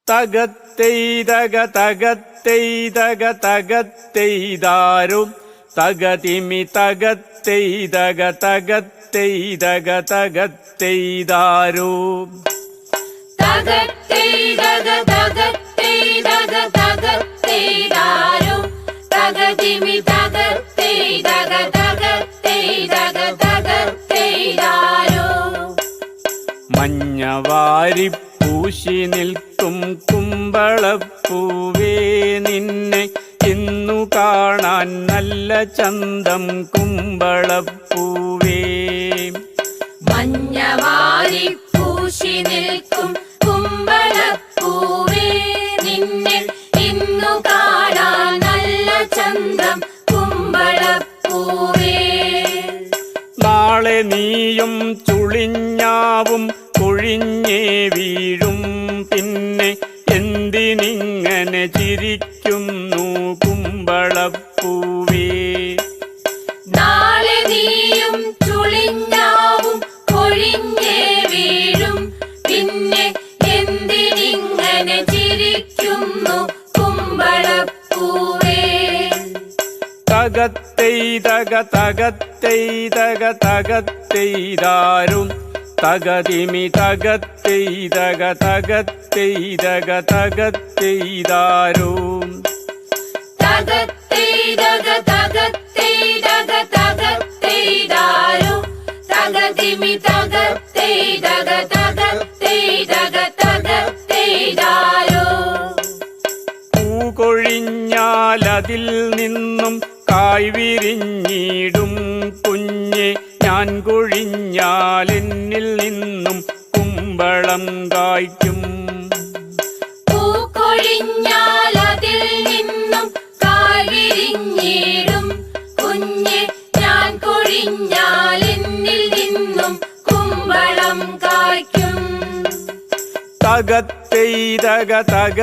തകത്തെയ്തക തകത്തെയ്തക തകത്തെയ്താരും തകതിമി തകത്തെയ്തക തകത്തെയ്തക തകത്തെയ്താരും തകത്തെയ്തക തകത്തെയ്തക തകത്തെയ്താരും തകതിമി തകത്തെയ്തക തകത്തെയ്തക തകത്തെയ്താരും മഞ്ഞവാരി പൂശി നിൽക്കും കുമ്പളപ്പൂവേ നിന്നെ ഇന്നു കാണാൻ നല്ല ചന്തം കുമ്പളപ്പൂവേ മഞ്ഞവാരി പൂശി നിൽക്കും കുമ്പളപ്പൂവേ നിന്നെ ഇന്നു കാണാൻ നല്ല ചന്തം കുമ്പളപ്പൂവേ നാളെ നീയും ചുളിഞ്ഞാവും കൊഴിഞ്ഞേ വീഴും പിന്നെ എന്തിനിങ്ങനെ ചിരിക്കുന്നു കുമ്പളപ്പൂവേ നാളെ നീയും ചുളിഞ്ഞാവും കൊഴിഞ്ഞേ വീഴും പിന്നെ എന്തിനിങ്ങനെ ചിരിക്കുന്നു കുമ്പളപ്പൂവേ തകത്തെയ്തക തകത്തെയ്തക തകത്തെയ്താരും തകതിമി തകത്തെയ്തക തകത്തെയ്തക തകത്തെയ്താരും തകത്തെയ്തക തകത്തെയ്തക തകത്തെയ്താരും തകതിമി തകത്തെയ്തക തകത്തെയ്തക തകത്തെയ്താരും പൂകൊഴിഞ്ഞാലതിൽ നിന്നും കായ് വിരിഞ്ഞിടും കുഞ്ഞെ ഞാൻ കൊഴിഞ്ഞാൽ എന്നിൽ നിന്നും കുമ്പളം കായ്ക്കും പൂക്കൊഴിഞ്ഞാലതിൽ നിന്നും കായ് വിരിഞ്ഞിടും കുഞ്ഞെ ഞാൻ കൊഴിഞ്ഞാൽ എന്നിൽ നിന്നും കുമ്പളം കായ്ക്കും തകത്തെയ്തക തക